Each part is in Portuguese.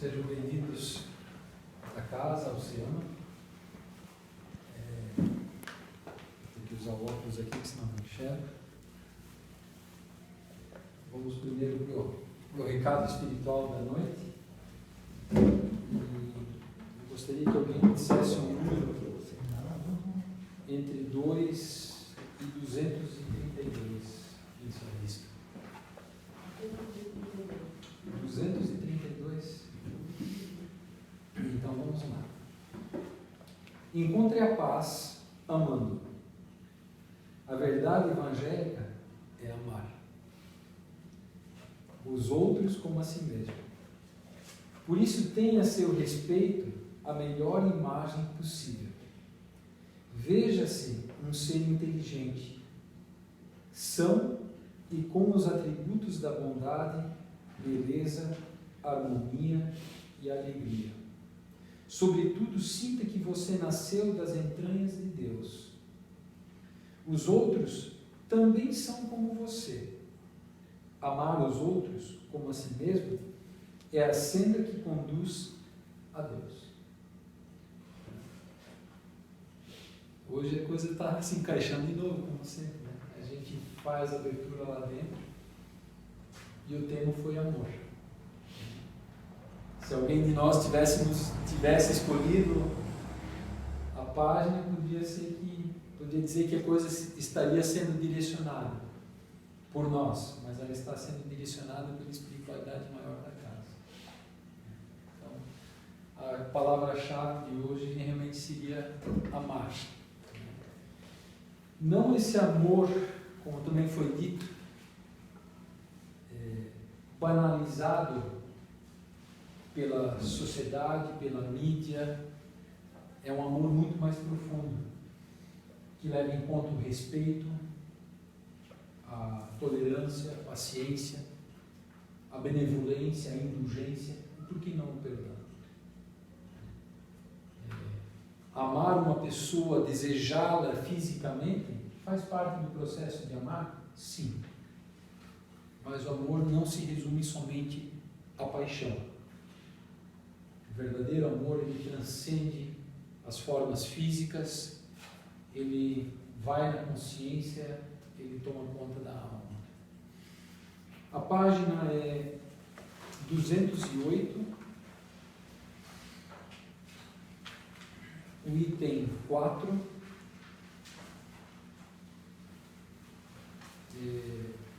Sejam bem-vindos à casa, ao Oceano. Tem que usar o óculos aqui, que senão não enxerga. Vamos primeiro para o recado espiritual da noite. E eu gostaria que alguém dissesse um número entre 2 e 232. Isso é isso. 232. Então vamos lá. Encontre a paz amando. A verdade evangélica é amar os outros como a si mesmo. Por isso tenha a seu respeito a melhor imagem possível. Veja-se um ser inteligente, são e com os atributos da bondade, beleza, harmonia e alegria. Sobretudo, sinta que você nasceu das entranhas de Deus. Os outros também são como você. Amar os outros como a si mesmo é a senda que conduz a Deus. Hoje a coisa está se encaixando de novo, como sempre, né? A gente faz a abertura lá dentro e o tema foi amor. Se alguém de nós tivesse escolhido a página, podia dizer que a coisa estaria sendo direcionada por nós, mas ela está sendo direcionada pela espiritualidade maior da casa. Então, a palavra-chave de hoje realmente seria amar. Não esse amor, como também foi dito, banalizado pela sociedade, pela mídia. É um amor muito mais profundo, que leva em conta o respeito, a tolerância, a paciência, a benevolência, a indulgência, e por que não o perdão? Amar uma pessoa, desejá-la fisicamente, faz parte do processo de amar? Sim. Mas o amor não se resume somente à paixão. O verdadeiro amor, ele transcende as formas físicas, ele vai na consciência, ele toma conta da alma. A página é 208, o item 4.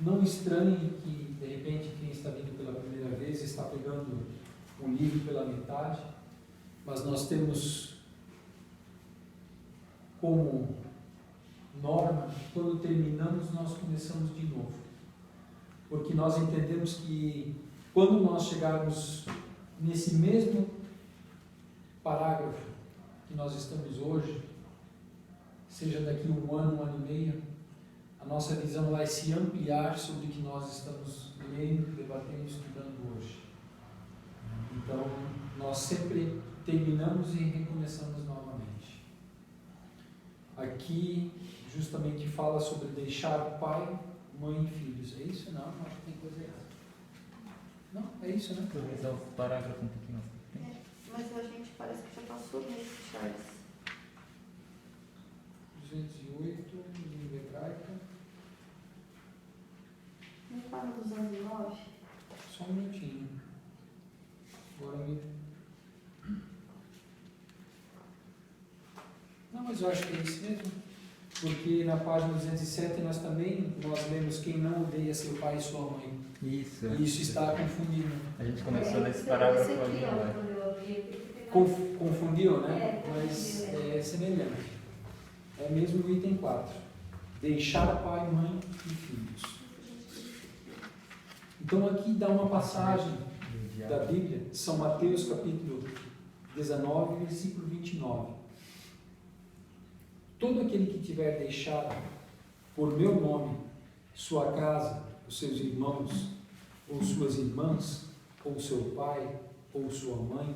Não estranhe que, de repente, quem está vindo pela primeira vez está pegando o livro pela metade, mas nós temos como norma, quando terminamos, nós começamos de novo. Porque nós entendemos que, quando nós chegarmos nesse mesmo parágrafo que nós estamos hoje, seja daqui a um ano e meio, a nossa visão vai se ampliar sobre o que nós estamos lendo, debatendo, estudando hoje. Então, nós sempre terminamos e recomeçamos novamente. Aqui, justamente, fala sobre deixar pai, mãe e filhos. É isso? Não, acho que tem coisa errada. Não, é isso, né? Vou revisar o parágrafo um pouquinho. Mas a gente parece que já passou nesse, Charles. 208, língua hebraica. Não fala dos 11:9? Só um minutinho. Agora Não, mas eu acho que é isso mesmo. Porque na página 207 nós lemos quem não odeia seu pai e sua mãe. Isso. E isso está confundindo. A gente começou nesse parágrafo ali, Confundiu, né? Mas é semelhante. É mesmo o item 4. Deixar pai, mãe e filhos. Então aqui dá uma passagem da Bíblia, São Mateus capítulo 19, versículo 29. Todo aquele que tiver deixado por meu nome sua casa, os seus irmãos, ou suas irmãs, ou seu pai, ou sua mãe,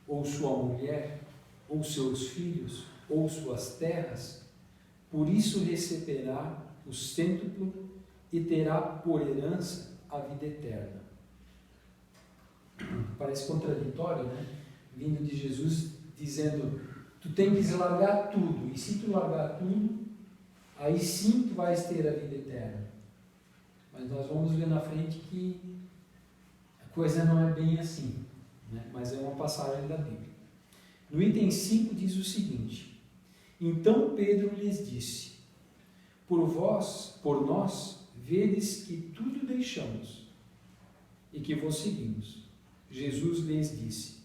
ou sua mulher, ou seus filhos, ou suas terras, por isso receberá o cêntuplo e terá por herança a vida eterna. parece contraditório, né? Vindo de Jesus dizendo, tu tens que largar tudo, e se tu largar tudo, aí sim tu vais ter a vida eterna. Mas nós vamos ver na frente que a coisa não é bem assim, né? Mas é uma passagem da Bíblia. No item 5 diz o seguinte: então Pedro lhes disse, por nós, vedes que tudo deixamos e que vos seguimos. Jesus lhes disse,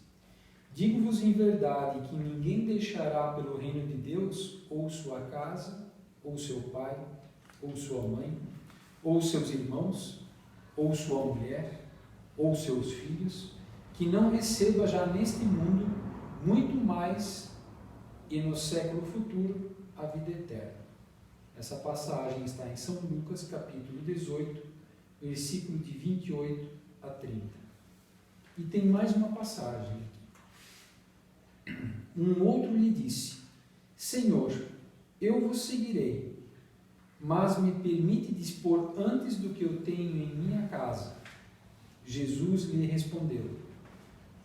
digo-vos em verdade que ninguém deixará pelo reino de Deus ou sua casa, ou seu pai, ou sua mãe, ou seus irmãos, ou sua mulher, ou seus filhos, que não receba já neste mundo muito mais e no século futuro a vida eterna. Essa passagem está em São Lucas, capítulo 18, versículo de 28 a 30. E tem mais uma passagem aqui. Um outro lhe disse, Senhor, eu vos seguirei, mas me permite dispor antes do que eu tenho em minha casa. Jesus lhe respondeu,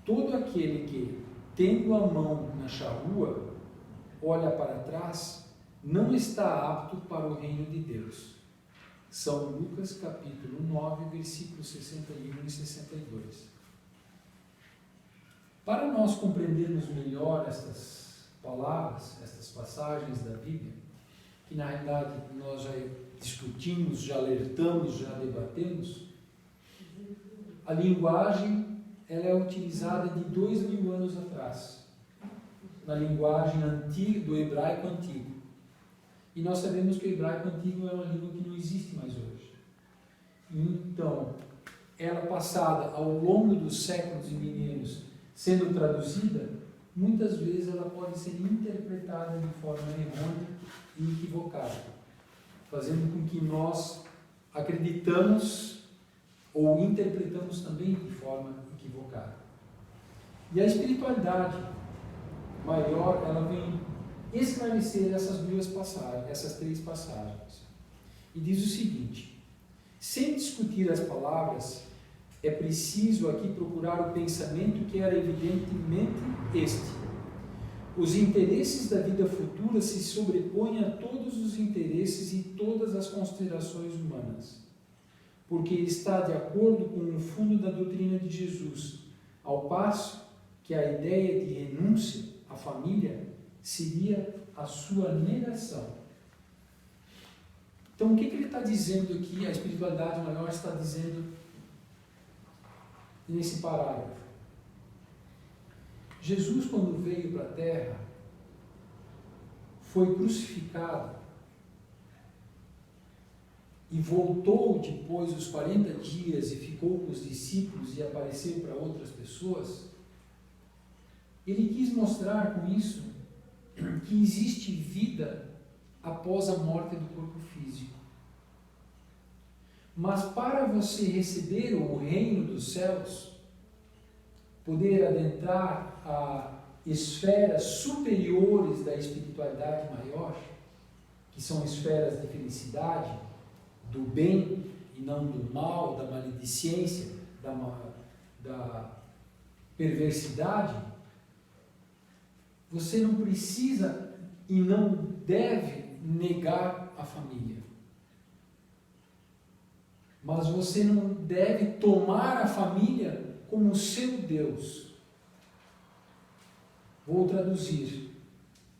todo aquele que, tendo a mão na charrua, olha para trás, não está apto para o reino de Deus. São Lucas, capítulo 9, versículos 61 e 62. Para nós compreendermos melhor estas palavras, estas passagens da Bíblia, que na realidade nós já discutimos, já alertamos, já debatemos, a linguagem ela é utilizada de 2000 anos atrás, na linguagem antiga, do hebraico antigo. E nós sabemos que o hebraico antigo é uma língua que não existe mais hoje. Então, ela passada ao longo dos séculos e milênios, sendo traduzida, muitas vezes ela pode ser interpretada de forma errônea e equivocada, fazendo com que nós acreditamos ou interpretamos também de forma equivocada. E a espiritualidade maior, ela vem esclarecer essas duas passagens, essas três passagens. E diz o seguinte: sem discutir as palavras, é preciso aqui procurar o pensamento que era evidentemente este. Os interesses da vida futura se sobrepõem a todos os interesses e todas as considerações humanas, porque está de acordo com o fundo da doutrina de Jesus, ao passo que a ideia de renúncia à família seria a sua negação. Então, o que ele está dizendo aqui, a espiritualidade maior está dizendo nesse parágrafo? Jesus, quando veio para a Terra, foi crucificado e voltou depois dos 40 dias e ficou com os discípulos e apareceu para outras pessoas. Ele quis mostrar com isso que existe vida após a morte do corpo físico. Mas para você receber o reino dos céus, poder adentrar a esferas superiores da espiritualidade maior, que são esferas de felicidade, do bem e não do mal, da maledicência, da perversidade, você não precisa e não deve negar a família. Mas você não deve tomar a família como seu Deus. Vou traduzir.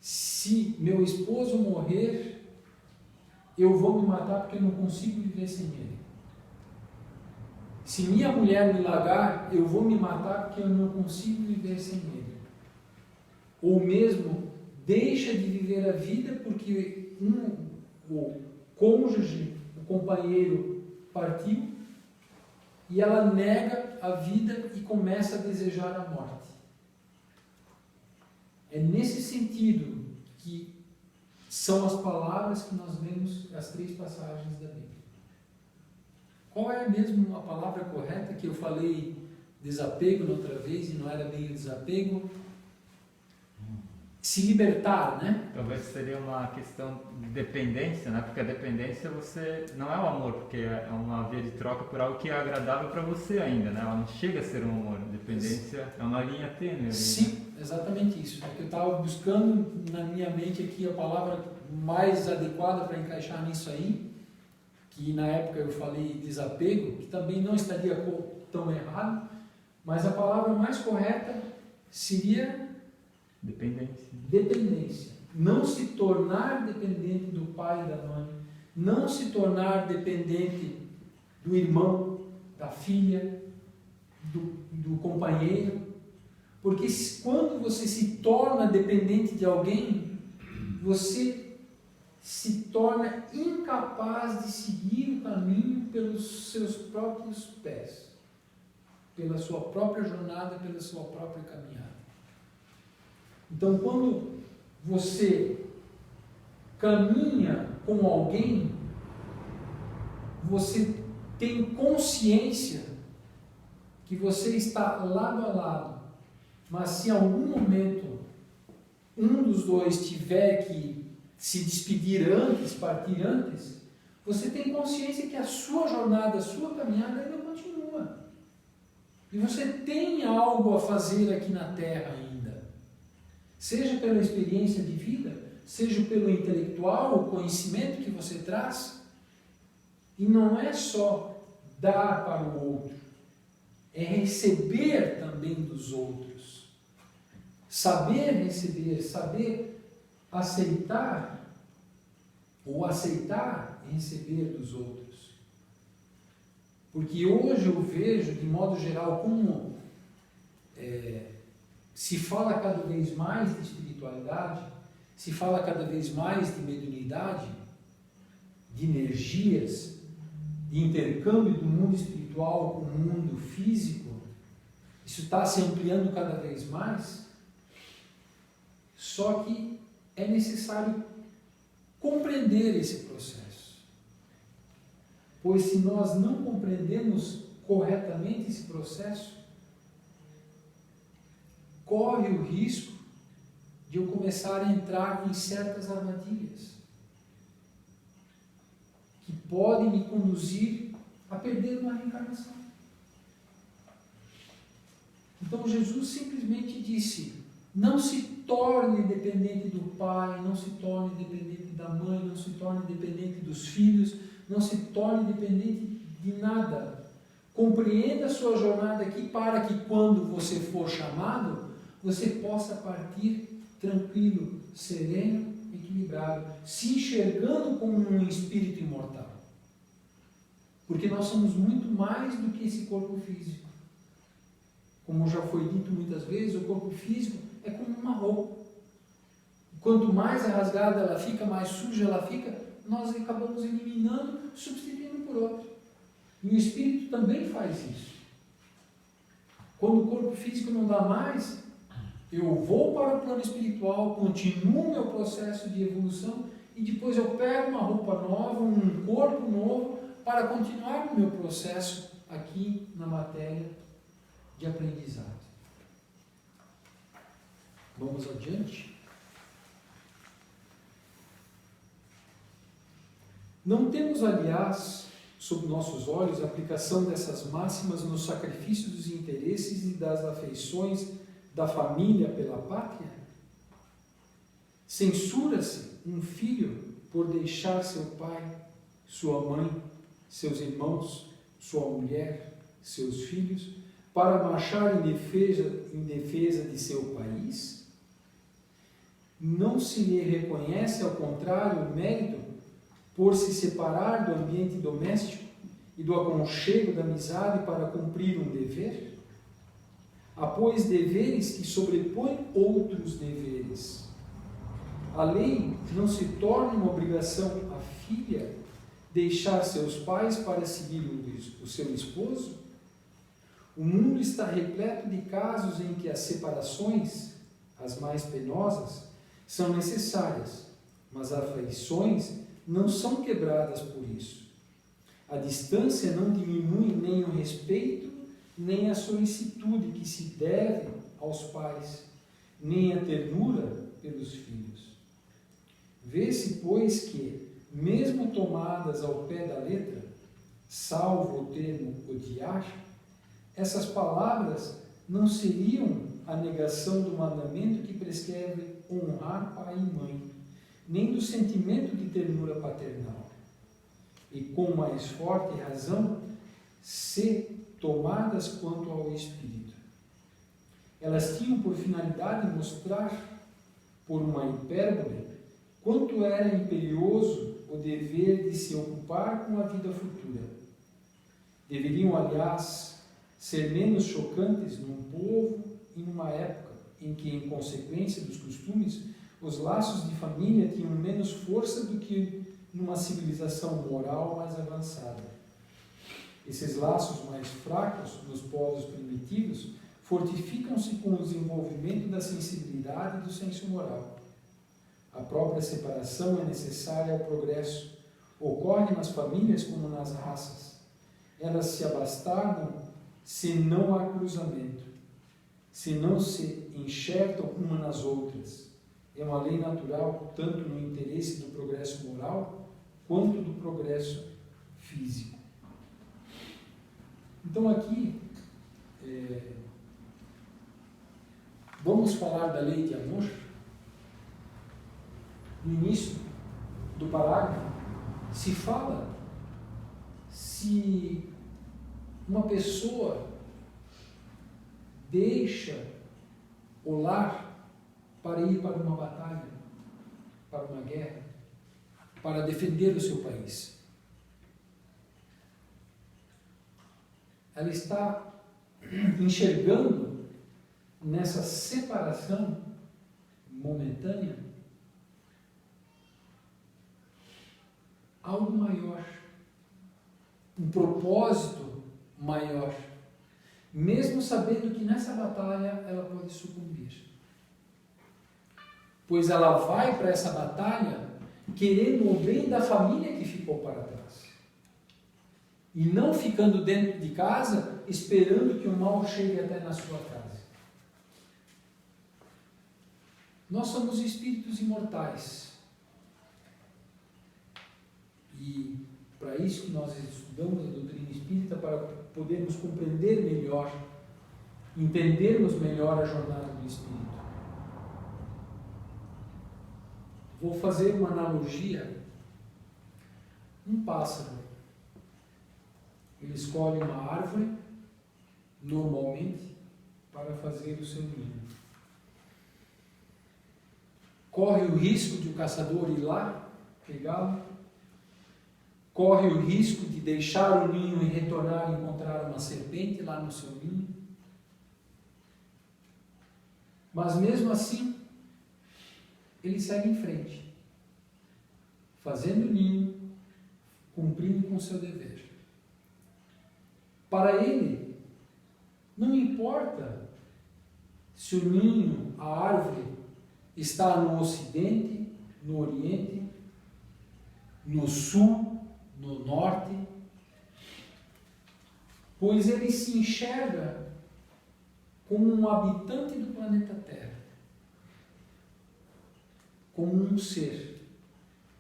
Se meu esposo morrer, eu vou me matar porque eu não consigo viver sem ele. Se minha mulher me largar, eu vou me matar porque eu não consigo viver sem ele. Ou mesmo, deixa de viver a vida porque o cônjuge, o companheiro partiu e ela nega a vida e começa a desejar a morte. É nesse sentido que são as palavras que nós vemos as três passagens da Bíblia. Qual é mesmo a palavra correta que eu falei desapego na outra vez e não era bem o desapego? se libertar, né? Talvez seria uma questão de dependência, né? Porque a dependência não é o amor, porque é uma via de troca por algo que é agradável para você ainda, né? Ela não chega a ser um amor. Dependência é uma linha tênue. Ali, Sim, né? exatamente isso. É que eu estava buscando na minha mente aqui a palavra mais adequada para encaixar nisso aí, que na época eu falei desapego, que também não estaria tão errado, mas a palavra mais correta seria dependência. Não se tornar dependente do pai e da mãe, não se tornar dependente do irmão, da filha, do companheiro, porque quando você se torna dependente de alguém, você se torna incapaz de seguir o caminho pelos seus próprios pés, pela sua própria jornada, pela sua própria caminhada. Então, quando você caminha com alguém, você tem consciência que você está lado a lado, mas se em algum momento um dos dois tiver que se despedir antes, partir antes, você tem consciência que a sua jornada, a sua caminhada ainda continua. E você tem algo a fazer aqui na Terra ainda. Seja pela experiência de vida, seja pelo intelectual, o conhecimento que você traz. E não é só dar para o outro, é receber também dos outros. Saber receber, saber aceitar ou aceitar receber dos outros. Porque hoje eu vejo, de modo geral, como se fala cada vez mais de espiritualidade, se fala cada vez mais de mediunidade, de energias, de intercâmbio do mundo espiritual com o mundo físico. Isso está se ampliando cada vez mais, só que é necessário compreender esse processo. Pois se nós não compreendemos corretamente esse processo, corre o risco de eu começar a entrar em certas armadilhas que podem me conduzir a perder uma reencarnação. Então Jesus simplesmente disse: não se torne dependente do pai, não se torne dependente da mãe, não se torne dependente dos filhos, não se torne dependente de nada. Compreenda a sua jornada aqui para que quando você for chamado, você possa partir tranquilo, sereno, equilibrado, se enxergando como um espírito imortal. Porque nós somos muito mais do que esse corpo físico. Como já foi dito muitas vezes, o corpo físico é como uma roupa. Quanto mais rasgada ela fica, mais suja ela fica, nós acabamos eliminando, substituindo por outro. E o espírito também faz isso. Quando o corpo físico não dá mais, eu vou para o plano espiritual, continuo meu processo de evolução e depois eu pego uma roupa nova, um corpo novo, para continuar o meu processo aqui na matéria de aprendizado. Vamos adiante? Não temos, aliás, sob nossos olhos, a aplicação dessas máximas no sacrifício dos interesses e das afeições da família pela pátria? Censura-se um filho por deixar seu pai, sua mãe, seus irmãos, sua mulher, seus filhos, para marchar em defesa de seu país? Não se lhe reconhece, ao contrário, o mérito por se separar do ambiente doméstico e do aconchego da amizade para cumprir um dever? Há, pois, deveres que sobrepõem outros deveres. A lei não se torna uma obrigação à filha deixar seus pais para seguir o seu esposo? O mundo está repleto de casos em que as separações, as mais penosas, são necessárias, mas as afeições não são quebradas por isso. A distância não diminui nem o respeito, nem a solicitude que se deve aos pais, nem a ternura pelos filhos. Vê-se, pois, que, mesmo tomadas ao pé da letra, salvo o termo odiar, essas palavras não seriam a negação do mandamento que prescreve honrar pai e mãe, nem do sentimento de ternura paternal. E com mais forte razão, se tomadas quanto ao espírito. Elas tinham por finalidade mostrar, por uma hipérbole, quanto era imperioso o dever de se ocupar com a vida futura. Deveriam, aliás, ser menos chocantes num povo e numa época em que, em consequência dos costumes, os laços de família tinham menos força do que numa civilização moral mais avançada. Esses laços mais fracos nos povos primitivos fortificam-se com o desenvolvimento da sensibilidade e do senso moral. A própria separação é necessária ao progresso. Ocorre nas famílias como nas raças. Elas se abastardam se não há cruzamento, se não se enxertam uma nas outras. É uma lei natural, tanto no interesse do progresso moral, quanto do progresso físico. Então aqui, vamos falar da lei de amor. No início do parágrafo, se fala se uma pessoa deixa o lar para ir para uma batalha, para uma guerra, para defender o seu país. Ela está enxergando nessa separação momentânea algo maior, um propósito maior, mesmo sabendo que nessa batalha ela pode sucumbir. Pois ela vai para essa batalha querendo o bem da família que ficou para trás. E não ficando dentro de casa, esperando que o mal chegue até na sua casa. Nós somos espíritos imortais. E para isso que nós estudamos a doutrina espírita, para podermos compreender melhor, entendermos melhor a jornada do espírito. Vou fazer uma analogia. Um pássaro, ele escolhe uma árvore, normalmente, para fazer o seu ninho. Corre o risco de o caçador ir lá, pegá-lo. Corre o risco de deixar o ninho e retornar e encontrar uma serpente lá no seu ninho. Mas mesmo assim, ele segue em frente, fazendo o ninho, cumprindo com o seu dever. Para ele, não importa se o ninho, a árvore, está no ocidente, no oriente, no sul, no norte, pois ele se enxerga como um habitante do planeta Terra, como um ser,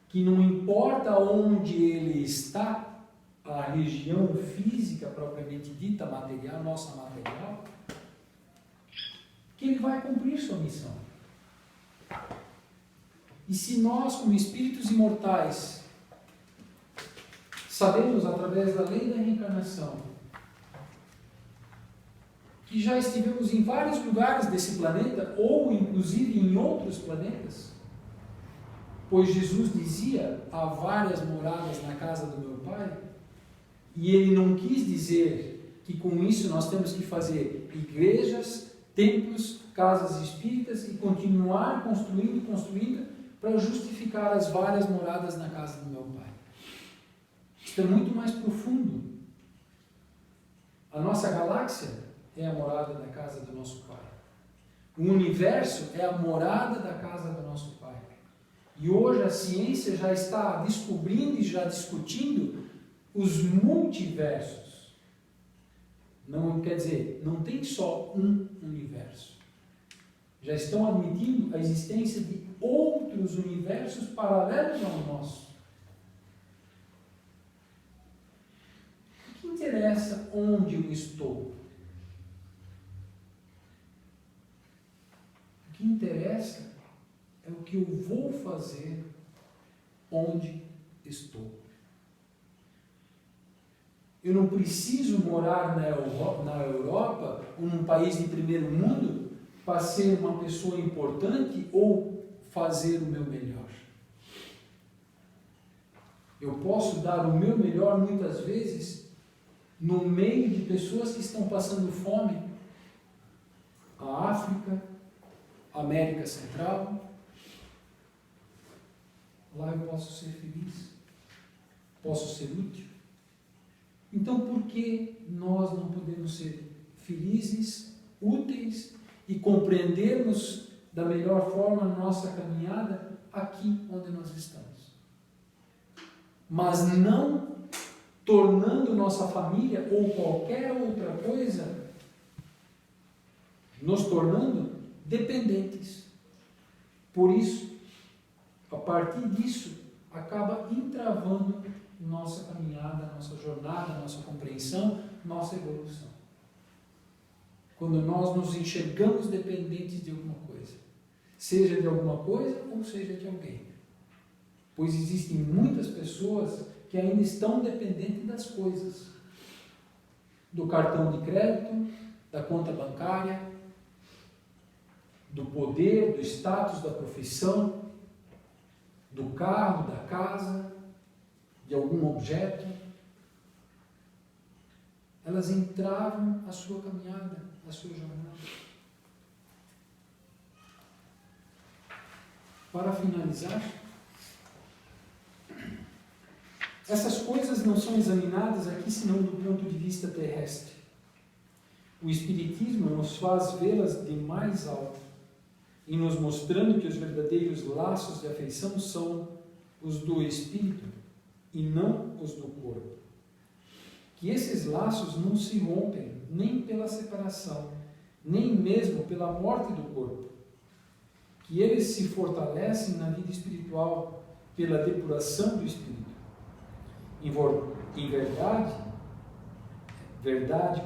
que não importa onde ele está, a região física propriamente dita, material, nossa material, que ele vai cumprir sua missão. E se nós, como espíritos imortais, sabemos através da lei da reencarnação que já estivemos em vários lugares desse planeta, ou inclusive em outros planetas, pois Jesus dizia: há várias moradas na casa do meu Pai, e ele não quis dizer que com isso nós temos que fazer igrejas, templos, casas espíritas e continuar construindo para justificar as várias moradas na casa do meu Pai. Isto é muito mais profundo. A nossa galáxia é a morada da casa do nosso Pai. O universo é a morada da casa do nosso Pai. E hoje a ciência já está descobrindo e já discutindo os multiversos. Não quer dizer, não tem só um universo. Já estão admitindo a existência de outros universos paralelos ao nosso. O que interessa onde eu estou? O que interessa é o que eu vou fazer onde estou. Eu não preciso morar na Europa ou num país de primeiro mundo para ser uma pessoa importante ou fazer o meu melhor. Eu posso dar o meu melhor muitas vezes no meio de pessoas que estão passando fome. A África, a América Central. Lá eu posso ser feliz, posso ser útil. Então, por que nós não podemos ser felizes, úteis e compreendermos da melhor forma a nossa caminhada aqui onde nós estamos? Mas não tornando nossa família ou qualquer outra coisa, nos tornando dependentes. Por isso, a partir disso, acaba entravando nossa caminhada, nossa jornada, nossa compreensão, nossa evolução. Quando nós nos enxergamos dependentes de alguma coisa, seja de alguma coisa ou seja de alguém. Pois existem muitas pessoas que ainda estão dependentes das coisas. Do cartão de crédito, da conta bancária, do poder, do status, da profissão, do carro, da casa, de algum objeto. Elas entravam a sua caminhada, a sua jornada. Para finalizar, essas coisas não são examinadas aqui senão do ponto de vista terrestre. O Espiritismo nos faz vê-las de mais alto e nos mostrando que os verdadeiros laços de afeição são os do espírito e não os do corpo. Que esses laços não se rompem nem pela separação, nem mesmo pela morte do corpo. Que eles se fortalecem na vida espiritual pela depuração do espírito. Em verdade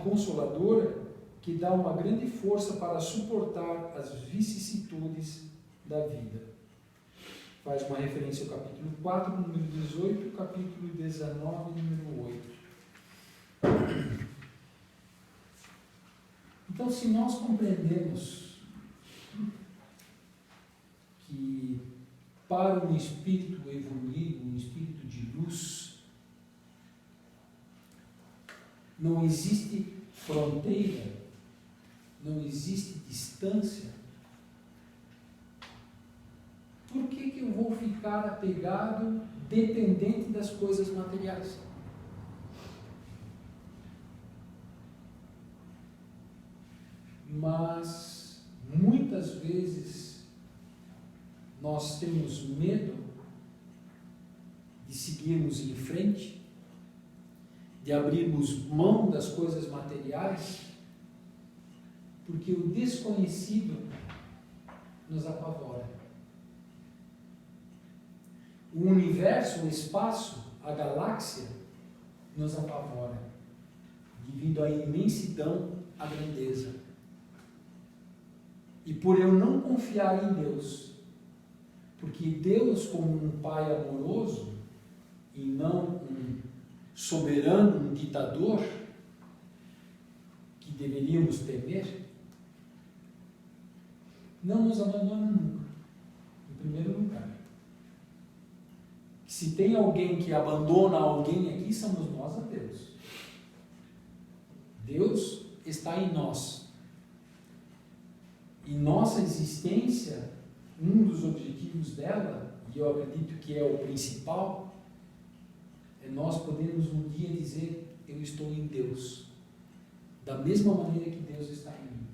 consoladora que dá uma grande força para suportar as vicissitudes da vida. Faz uma referência ao capítulo 4, número 18, capítulo 19, número 8. Então, se nós compreendemos que para um espírito evoluído, um espírito de luz, não existe fronteira, não existe distância, por que eu vou ficar apegado, dependente das coisas materiais? Mas, muitas vezes, nós temos medo de seguirmos em frente, de abrirmos mão das coisas materiais, porque o desconhecido nos apavora. O universo, o espaço, a galáxia nos apavora, devido à imensidão, à grandeza. E por eu não confiar em Deus, porque Deus, como um pai amoroso, e não um soberano, um ditador, que deveríamos temer, não nos abandona nunca, em primeiro lugar. Se tem alguém que abandona alguém aqui, somos nós a Deus. Deus está em nós. E nossa existência, um dos objetivos dela, e eu acredito que é o principal, é nós podermos um dia dizer, eu estou em Deus, da mesma maneira que Deus está em mim.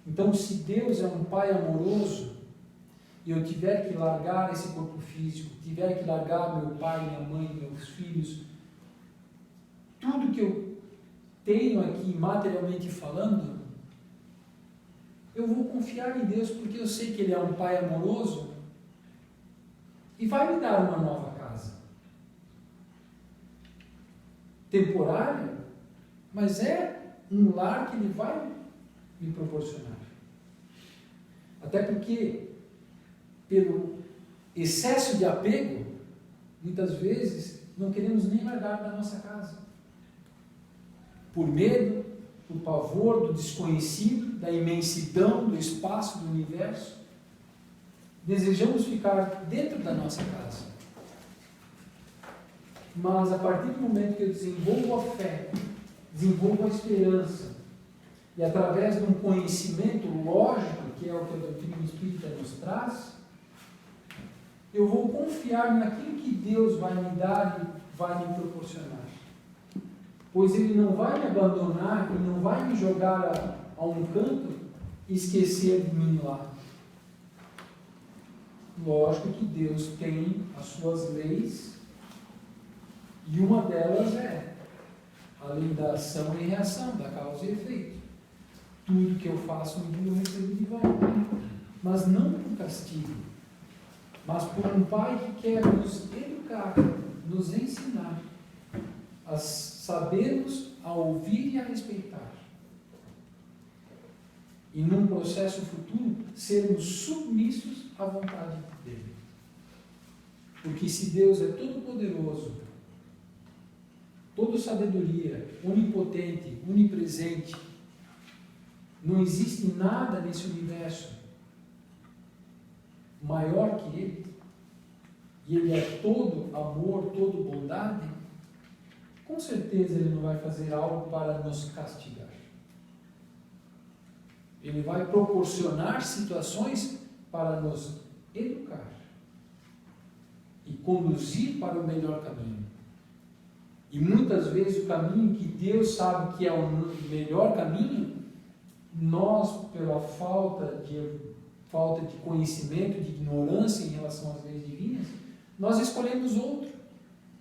Então, se Deus é um Pai amoroso, e eu tiver que largar esse corpo físico, tiver que largar meu pai, minha mãe, meus filhos, tudo que eu tenho aqui materialmente falando, eu vou confiar em Deus porque eu sei que Ele é um Pai amoroso e vai me dar uma nova casa. Temporária, mas é um lar que Ele vai me proporcionar. Até porque, pelo excesso de apego, muitas vezes não queremos nem largar da nossa casa. Por medo, por pavor do desconhecido, da imensidão, do espaço, do universo, desejamos ficar dentro da nossa casa. Mas a partir do momento que eu desenvolvo a fé, desenvolvo a esperança, e através de um conhecimento lógico, que é o que a doutrina espírita nos traz, eu vou confiar naquilo que Deus vai me dar e vai me proporcionar. Pois Ele não vai me abandonar e não vai me jogar a um canto e esquecer de mim lá. Lógico que Deus tem as suas leis e uma delas é a lei da ação e reação, da causa e efeito. Tudo que eu faço um dia eu recebo de volta. Mas não por castigo, mas por um Pai que quer nos educar, nos ensinar a sabermos, a ouvir e a respeitar. E num processo futuro, sermos submissos à vontade dEle. Porque se Deus é todo-poderoso, toda sabedoria, onipotente, onipresente, não existe nada nesse universo maior que Ele, e Ele é todo amor, todo bondade, com certeza Ele não vai fazer algo para nos castigar. Ele vai proporcionar situações para nos educar e conduzir para o melhor caminho. E muitas vezes o caminho que Deus sabe que é o melhor caminho, nós, pela falta de conhecimento, de ignorância em relação às leis divinas, nós escolhemos outro,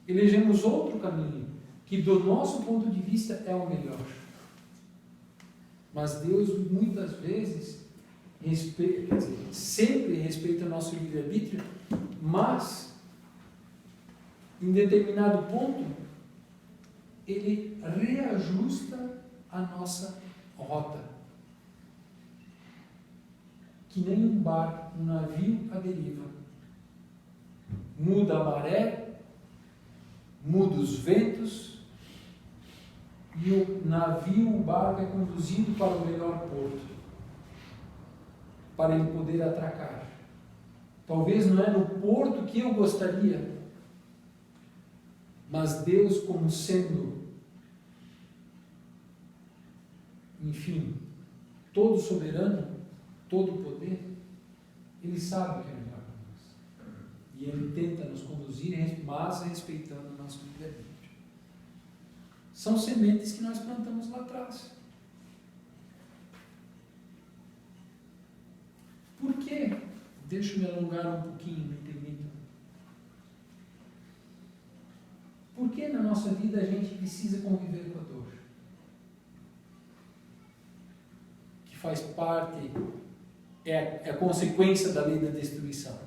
elegemos outro caminho, que do nosso ponto de vista é o melhor. Mas Deus muitas vezes sempre respeita o nosso livre-arbítrio, mas em determinado ponto Ele reajusta a nossa rota. Que nem um barco, um navio à deriva. Muda a maré, muda os ventos, e o navio, o barco é conduzido para o melhor porto, para ele poder atracar. Talvez não é no porto que eu gostaria, mas Deus, como sendo, enfim, todo soberano, todo poder, Ele sabe o que é melhor para nós. E Ele tenta nos conduzir, mas respeitando o nosso livre-arbítrio. São sementes que nós plantamos lá atrás. Por quê? Deixa eu me alongar um pouquinho, me permita. Por que na nossa vida a gente precisa conviver com a dor? Que faz parte, é a consequência da lei da destruição.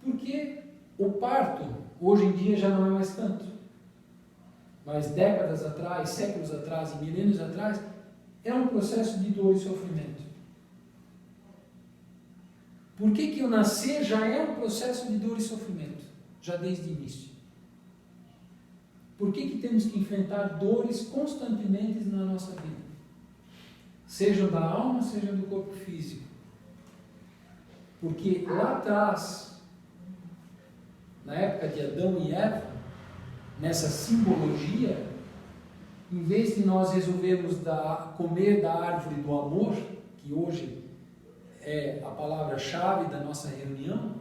Porque o parto, hoje em dia, já não é mais tanto. Mas décadas atrás, séculos atrás e milênios atrás, é um processo de dor e sofrimento. Por que eu nascer já é um processo de dor e sofrimento? Já desde o início. Por que temos que enfrentar dores constantemente na nossa vida? Sejam da alma, sejam do corpo físico. Porque lá atrás, na época de Adão e Eva, nessa simbologia, em vez de nós resolvermos comer da árvore do amor, que hoje é a palavra-chave da nossa reunião,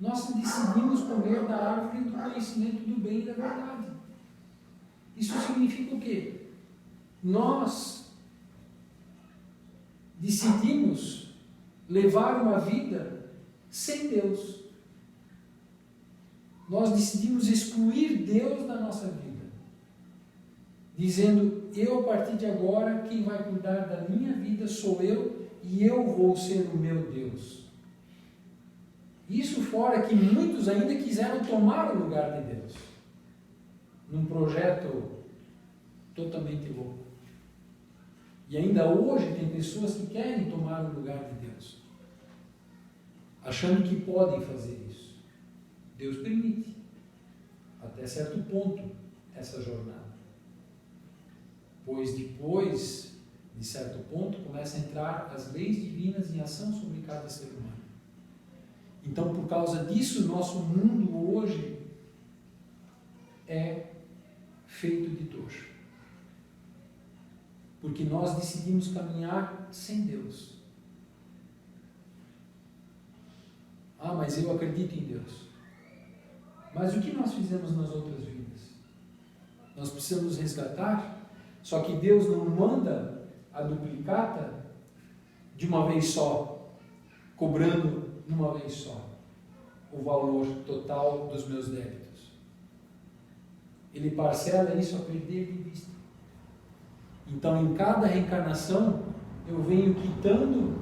nós decidimos comer da árvore do conhecimento do bem e da verdade. Isso significa o quê? Nós decidimos levar uma vida sem Deus. Nós decidimos excluir Deus da nossa vida, dizendo: a partir de agora, quem vai cuidar da minha vida sou eu, e eu vou ser o meu Deus. Isso fora que muitos ainda quiseram tomar o lugar de Deus, num projeto totalmente louco. E ainda hoje tem pessoas que querem tomar o lugar de Deus, achando que podem fazer isso. Deus permite, até certo ponto, essa jornada. Pois depois de certo ponto, começa a entrar as leis divinas em ação sobre cada ser humano. Então, por causa disso, nosso mundo hoje é feito de dor. Porque nós decidimos caminhar sem Deus. Ah, mas eu acredito em Deus. Mas o que nós fizemos nas outras vidas? Nós precisamos resgatar, só que Deus não manda a duplicata de uma vez só, cobrando de uma vez só o valor total dos meus débitos. Ele parcela isso a perder de vista. Então, em cada reencarnação, eu venho quitando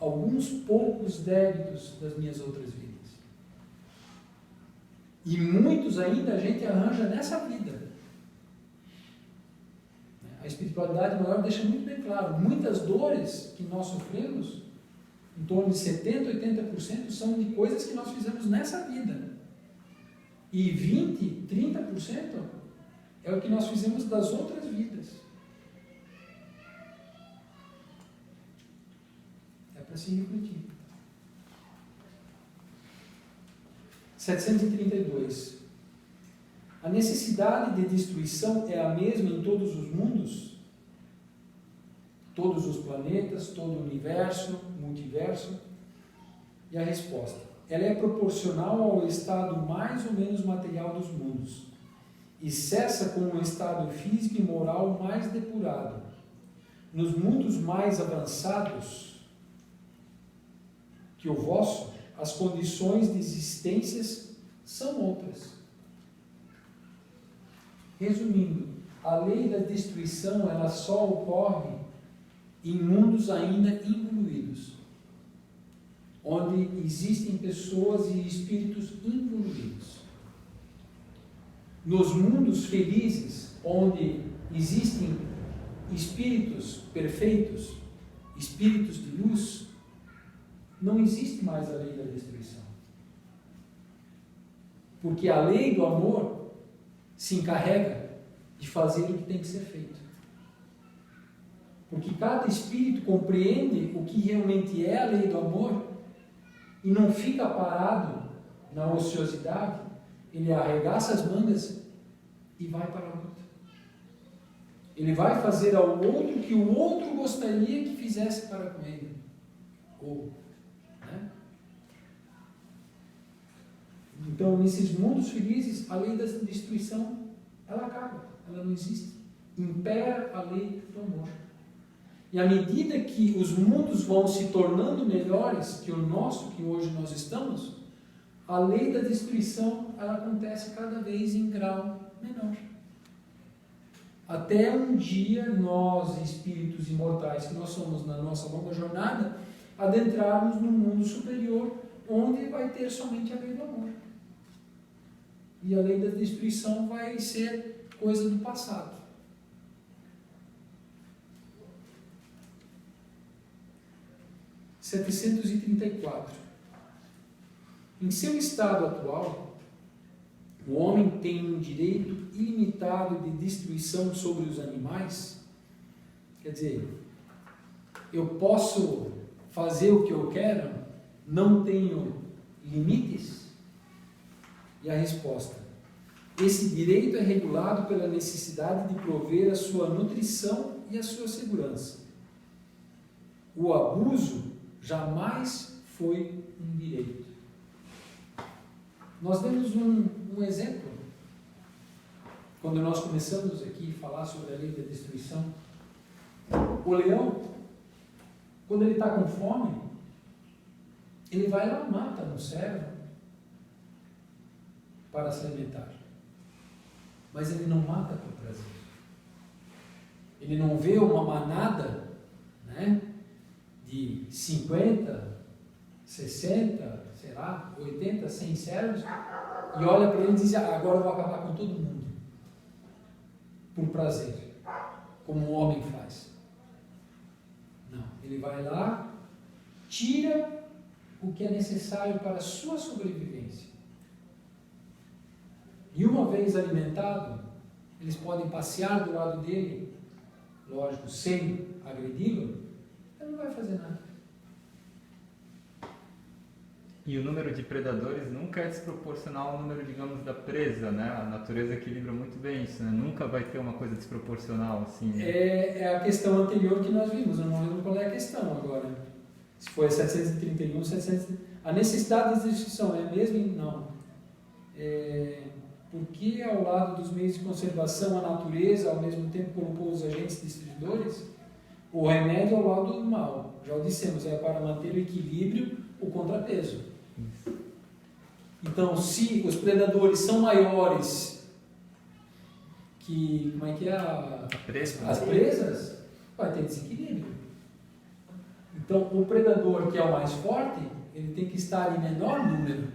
alguns poucos débitos das minhas outras vidas. E muitos ainda a gente arranja nessa vida. A espiritualidade maior deixa muito bem claro, muitas dores que nós sofremos, em torno de 70%, 80%, são de coisas que nós fizemos nessa vida. E 20%, 30% é o que nós fizemos das outras vidas. É para se refletir. 732. A necessidade de destruição é a mesma em todos os mundos? Todos os planetas, todo o universo, multiverso? E a resposta: ela é proporcional ao estado mais ou menos material dos mundos e cessa com um estado físico e moral mais depurado. Nos mundos mais avançados que o vosso, as condições de existências são outras. Resumindo, a lei da destruição ela só ocorre em mundos ainda involuídos, onde existem pessoas e espíritos involuídos. Nos mundos felizes, onde existem espíritos perfeitos, espíritos de luz, não existe mais a lei da destruição. Porque a lei do amor se encarrega de fazer o que tem que ser feito. Porque cada espírito compreende o que realmente é a lei do amor e não fica parado na ociosidade, ele arregaça as mangas e vai para a luta. Ele vai fazer ao outro o que o outro gostaria que fizesse para com ele. Né? Então, nesses mundos felizes, a lei da destruição, ela acaba, ela não existe. Impera a lei do amor. E à medida que os mundos vão se tornando melhores que o nosso, que hoje nós estamos, a lei da destruição, ela acontece cada vez em grau menor. Até um dia, nós, espíritos imortais que nós somos na nossa longa jornada, adentrarmos no mundo superior, onde vai ter somente a lei do amor. E a lei da destruição vai ser coisa do passado. (734) 734. Em seu estado atual, o homem tem um direito ilimitado de destruição sobre os animais? Quer dizer, eu posso fazer o que eu quero? Não tenho limites? E a resposta: esse direito é regulado pela necessidade de prover a sua nutrição e a sua segurança. O abuso jamais foi um direito. Nós demos um exemplo quando nós começamos aqui a falar sobre a lei da destruição. O leão, quando ele está com fome, ele vai lá e mata um cervo para se alimentar. mas ele não mata por prazer. Ele não vê uma manada, né, de 50, 60, sei lá, 80, 100 servos, e olha para ele e diz: agora eu vou acabar com todo mundo, por prazer, como o homem faz. Não, ele vai lá, tira o que é necessário para a sua sobrevivência. E uma vez alimentado, eles podem passear do lado dele, lógico, sem agredi-lo, ele não vai fazer nada. E o número de predadores nunca é desproporcional ao número, digamos, da presa, né? A natureza equilibra muito bem isso, né? Nunca vai ter uma coisa desproporcional, assim. Né? É a questão anterior que nós vimos, eu não lembro qual é a questão agora. Se foi a 731, 700... A necessidade de extinção é a mesma? Não. Porque ao lado dos meios de conservação, a natureza, ao mesmo tempo, colocou os agentes destruidores, o remédio ao lado do mal. Já o dissemos, é para manter o equilíbrio, o contrapeso. Então, se os predadores são maiores que, como é que é as presas, vai ter desequilíbrio. Então, o predador que é o mais forte, ele tem que estar em menor número,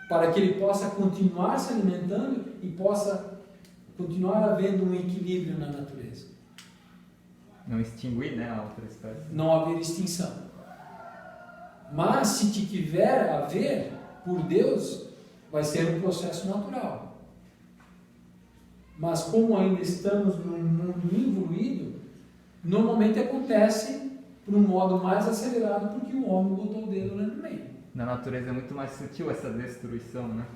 para que ele possa continuar se alimentando e possa continuar havendo um equilíbrio na natureza. Não extinguir, né, a outra espécie. Não haver extinção. Mas se tiver a haver, por Deus, vai ser um processo natural. Mas como ainda estamos num mundo evoluído, normalmente acontece por um modo mais acelerado, porque o homem botou o dedo lá no meio. Na natureza é muito mais sutil essa destruição, né?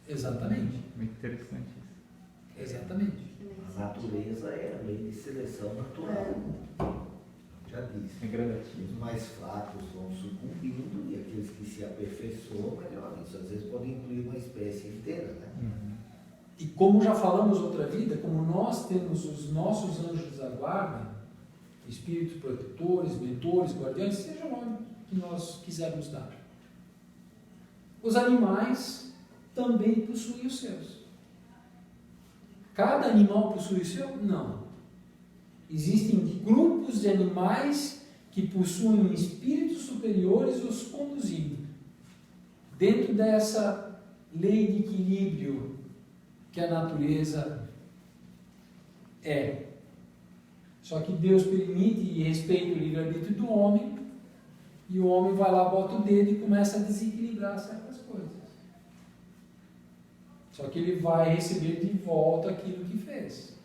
Exatamente. Muito interessante isso. Exatamente. A natureza é a lei de seleção natural. Já disse. É gradativo. Os mais fracos vão sucumbindo e aqueles que se aperfeiçoam melhor. Isso às vezes pode incluir uma espécie inteira, né? Uhum. E como já falamos outra vida, como nós temos os nossos anjos da guarda, espíritos protetores, mentores, guardiões, seja o nome que nós quisermos dar. Os animais também possuem os seus. Cada animal possui o seu? Não. Existem grupos de animais que possuem espíritos superiores os conduzindo dentro dessa lei de equilíbrio que a natureza é. Só que Deus permite e respeita o livre-arbítrio do homem, e o homem vai lá, bota o dedo e começa a desequilibrar certas coisas. Só que ele vai receber de volta aquilo que fez.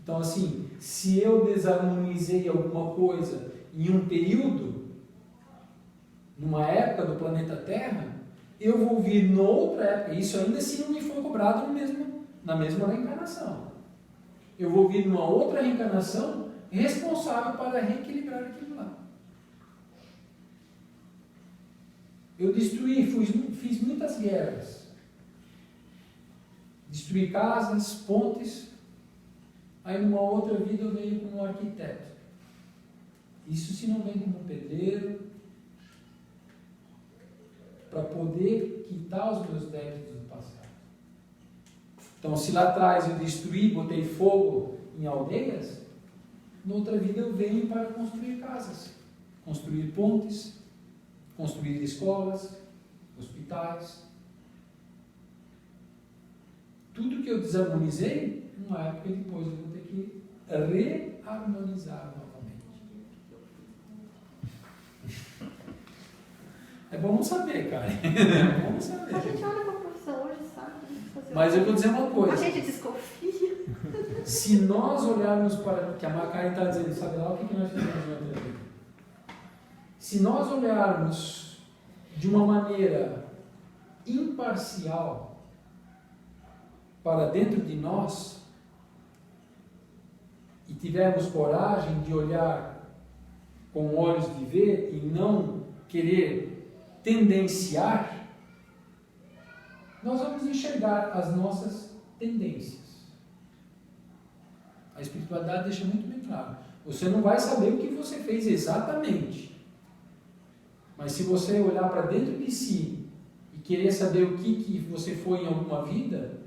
Então, assim, se eu desarmonizei alguma coisa em um período, numa época do planeta Terra, eu vou vir noutra época, isso ainda assim não me foi cobrado na mesma reencarnação. Eu vou vir numa outra reencarnação responsável para reequilibrar aquilo lá. Eu destruí, fiz muitas guerras. Destruí casas, pontes. Aí numa outra vida eu venho como arquiteto. Isso se não vem como pedreiro, para poder quitar os meus débitos do passado. Então, se lá atrás eu destruí, botei fogo em aldeias, noutra vida eu venho para construir casas, construir pontes, construir escolas, hospitais. Tudo que eu desarmonizei, numa época depois eu vou ter que reharmonizar novamente. É bom saber, cara. É bom saber. A gente olha para a profissão hoje, sabe? Mas eu vou dizer uma coisa. A gente desconfia. Se nós olharmos para o que a Karen está dizendo, sabe lá o que nós fizemos na outra vida? Se nós olharmos de uma maneira imparcial para dentro de nós e tivermos coragem de olhar com olhos de ver e não querer tendenciar, nós vamos enxergar as nossas tendências. A espiritualidade deixa muito bem claro. Você não vai saber o que você fez exatamente. Mas se você olhar para dentro de si e querer saber o que você foi em alguma vida,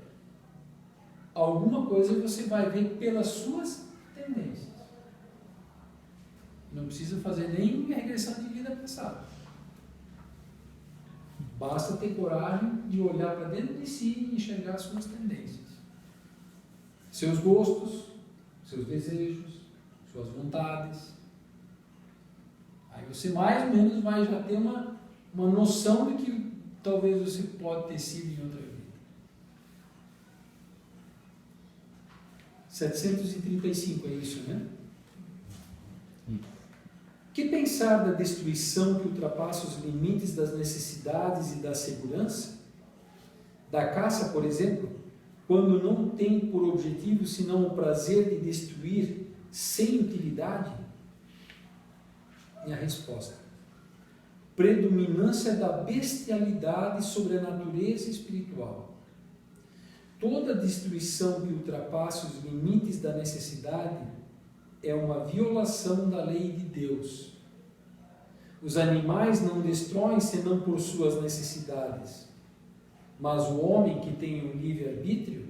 alguma coisa você vai ver pelas suas tendências. Não precisa fazer nem regressão de vida passada. Basta ter coragem de olhar para dentro de si e enxergar as suas tendências. Seus gostos, seus desejos, suas vontades. Aí você mais ou menos vai já ter uma noção de que talvez você pode ter sido em outra vida. 735 é isso, né? Que pensar da destruição que ultrapassa os limites das necessidades e da segurança? Da caça, por exemplo, quando não tem por objetivo senão o prazer de destruir sem utilidade? E a resposta: predominância da bestialidade sobre a natureza espiritual. Toda destruição que ultrapassa os limites da necessidade é uma violação da lei de Deus. Os animais não destroem senão por suas necessidades, mas o homem que tem um livre-arbítrio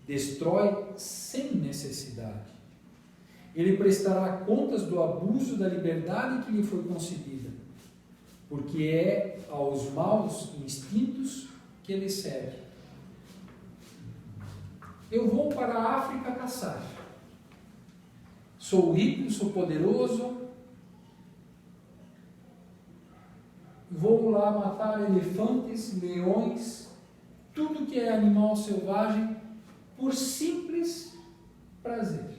destrói sem necessidade. Ele prestará contas do abuso da liberdade que lhe foi concedida, porque é aos maus instintos que ele serve. Eu vou para a África caçar. Sou rico, sou poderoso, vou lá matar elefantes, leões, tudo que é animal selvagem, por simples prazer.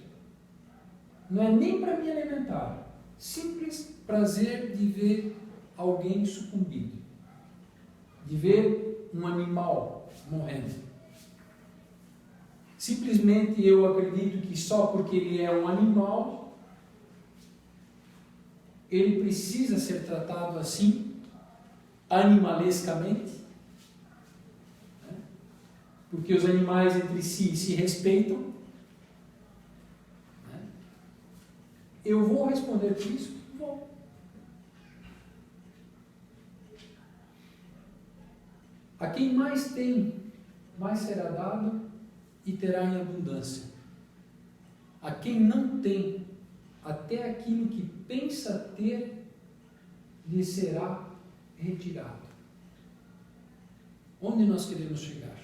Não é nem para me alimentar, simples prazer de ver alguém sucumbindo, de ver um animal morrendo. Simplesmente eu acredito que só porque ele é um animal, ele precisa ser tratado assim, animalescamente, né? Porque os animais entre si se respeitam. Né? Eu vou responder por isso? Vou. A quem mais tem, mais será dado e terá em abundância. A quem não tem, até aquilo que pensa ter, lhe será retirado. Onde nós queremos chegar?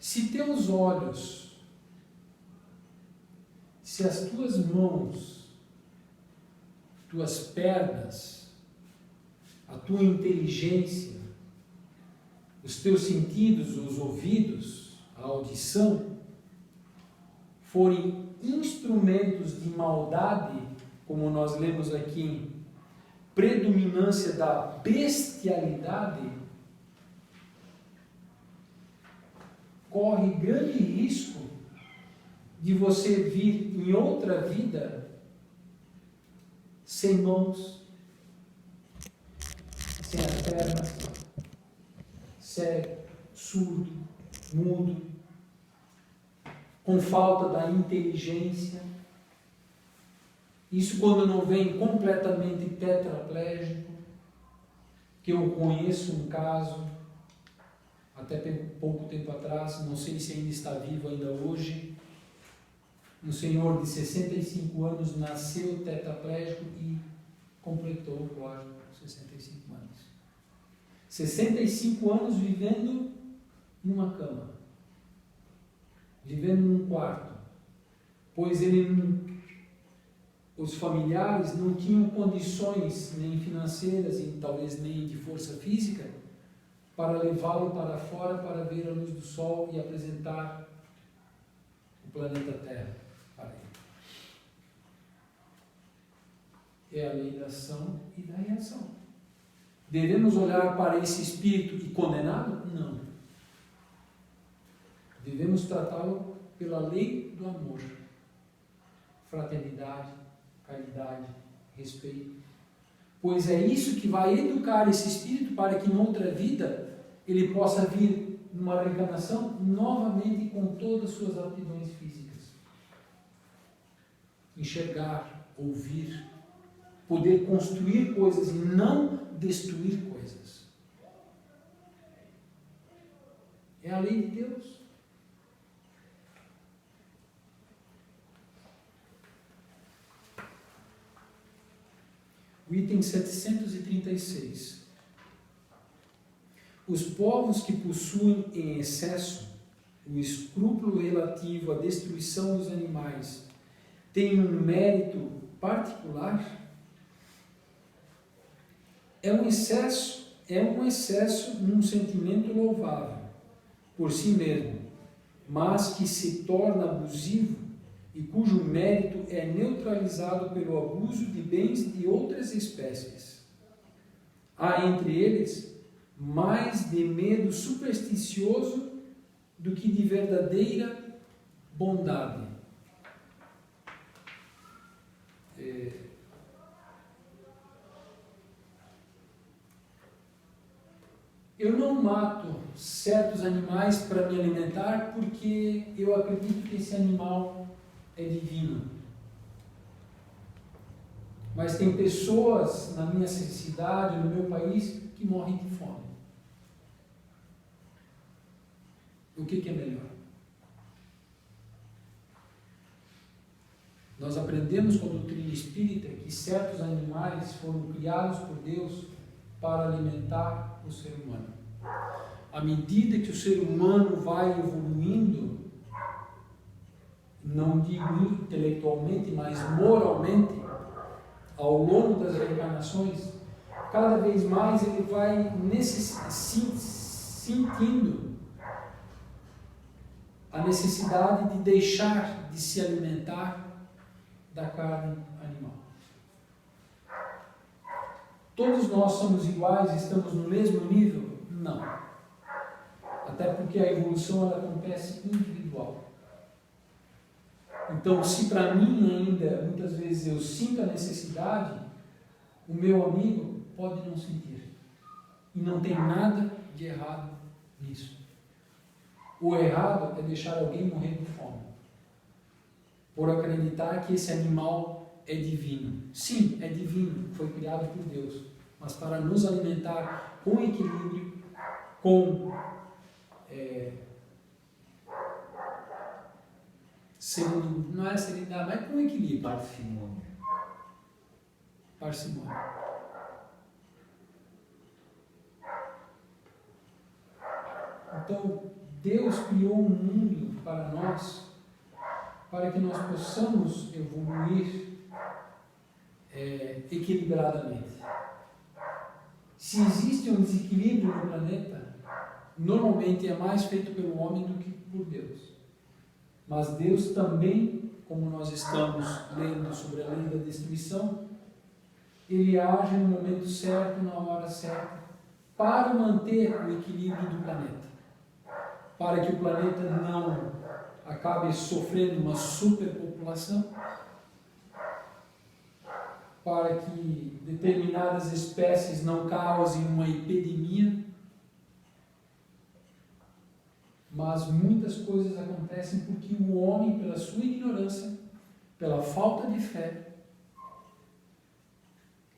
Se teus olhos, se as tuas mãos, tuas pernas, a tua inteligência, os teus sentidos, os ouvidos, a audição, forem instrumentos de maldade, como nós lemos aqui em predominância da bestialidade, corre grande risco de você vir em outra vida sem mãos, sem as pernas, cego, surdo, mudo, com falta da inteligência. Isso quando não vem completamente tetraplégico, que eu conheço um caso, até pouco tempo atrás, não sei se ainda está vivo ainda hoje, um senhor de 65 anos nasceu tetraplégico e completou, lógico, 65 anos. 65 anos vivendo numa cama, vivendo num quarto, pois os familiares não tinham condições nem financeiras e talvez nem de força física para levá-lo para fora para ver a luz do sol e apresentar o planeta Terra para ele. É a lei da ação e da reação. Devemos olhar para esse espírito e condená-lo? Não. Devemos tratá-lo pela lei do amor, fraternidade, caridade, respeito. Pois é isso que vai educar esse espírito para que em outra vida ele possa vir numa reencarnação novamente com todas as suas aptidões físicas. Enxergar, ouvir, poder construir coisas e não destruir coisas. É a lei de Deus. o item 736. Os povos que possuem em excesso o escrúpulo relativo à destruição dos animais têm um mérito particular? É um excesso num sentimento louvável por si mesmo, mas que se torna abusivo e cujo mérito é neutralizado pelo abuso de bens de outras espécies. Há entre eles mais de medo supersticioso do que de verdadeira bondade. Eu não mato certos animais para me alimentar porque eu acredito que esse animal é divino. Mas tem pessoas na minha cidade, no meu país, que morrem de fome. O que é melhor? Nós aprendemos com a doutrina espírita que certos animais foram criados por Deus para alimentar o ser humano. À medida que o ser humano vai evoluindo, não digo intelectualmente, mas moralmente, ao longo das reencarnações, cada vez mais ele vai sentindo a necessidade de deixar de se alimentar da carne animal. Todos nós somos iguais, estamos no mesmo nível? Não. Até porque a evolução ela acontece individual. Então, se para mim ainda, muitas vezes eu sinto a necessidade, o meu amigo pode não sentir. E não tem nada de errado nisso. O errado é deixar alguém morrer de fome, por acreditar que esse animal é divino. Sim, é divino, foi criado por Deus, mas para nos alimentar com equilíbrio, com não é serenidade, mas com equilíbrio. Parcimônia. Então, Deus criou um mundo para nós, para que nós possamos evoluir equilibradamente. Se existe um desequilíbrio no planeta, normalmente é mais feito pelo homem do que por Deus. Mas Deus também, como nós estamos lendo sobre a lei da destruição, Ele age no momento certo, na hora certa, para manter o equilíbrio do planeta. Para que o planeta não acabe sofrendo uma superpopulação, para que determinadas espécies não causem uma epidemia, mas muitas coisas acontecem porque o homem, pela sua ignorância, pela falta de fé,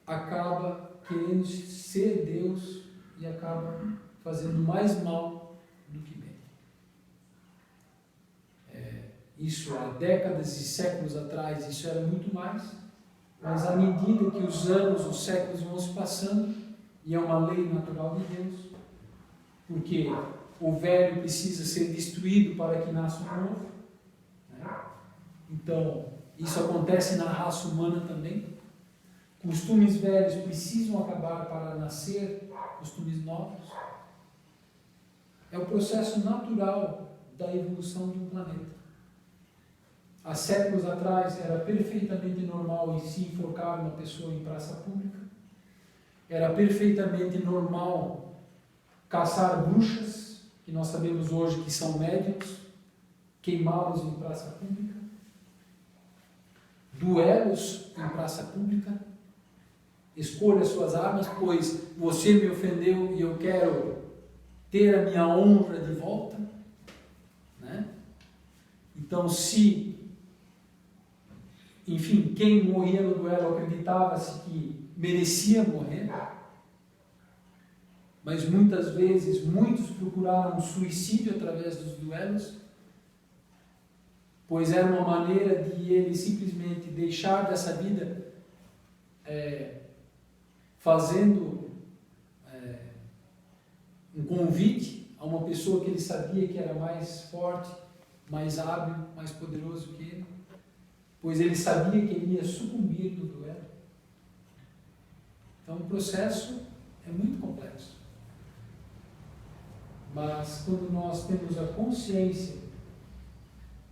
acaba querendo ser Deus e acaba fazendo mais mal do que bem. Isso há décadas e séculos atrás, isso era muito mais, mas à medida que os anos, os séculos vão se passando, e é uma lei natural de Deus, porque o velho precisa ser destruído para que nasça o novo, né? Então, isso acontece na raça humana também. Costumes velhos precisam acabar para nascer costumes novos. É o processo natural da evolução de um planeta. Há séculos atrás era perfeitamente normal se enforcar uma pessoa em praça pública. Era perfeitamente normal caçar bruxas, que nós sabemos hoje que são médiums, queimá-los em praça pública. Duelos em praça pública. Escolha suas armas, pois você me ofendeu e eu quero ter a minha honra de volta. Né? Então, enfim, quem morria no duelo acreditava-se que merecia morrer, mas muitas vezes muitos procuraram suicídio através dos duelos, pois era uma maneira de ele simplesmente deixar dessa vida fazendo um convite a uma pessoa que ele sabia que era mais forte, mais hábil, mais poderoso que ele, pois ele sabia que ele ia sucumbir no duelo. Então o processo é muito complexo. Mas quando nós temos a consciência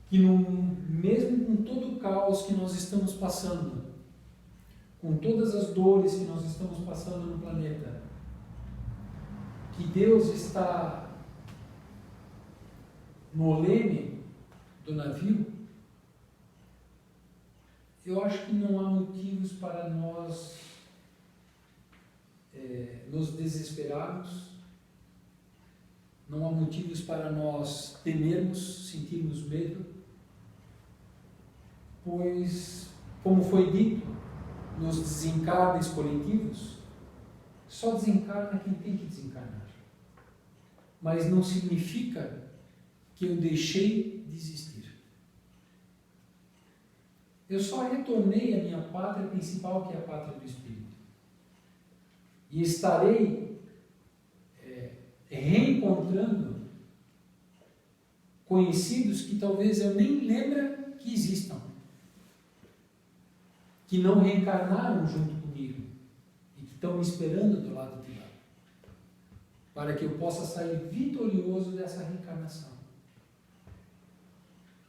que mesmo com todo o caos que nós estamos passando, com todas as dores que nós estamos passando no planeta, que Deus está no leme do navio, eu acho que não há motivos para nós nos desesperarmos, não há motivos para nós temermos, sentirmos medo, pois, como foi dito, nos desencarnes coletivos, só desencarna quem tem que desencarnar. Mas não significa que eu deixei de existir. Eu só retornei à minha pátria principal, que é a pátria do Espírito. E estarei reencontrando conhecidos que talvez eu nem lembre que existam, que não reencarnaram junto comigo e que estão me esperando do lado de lá, para que eu possa sair vitorioso dessa reencarnação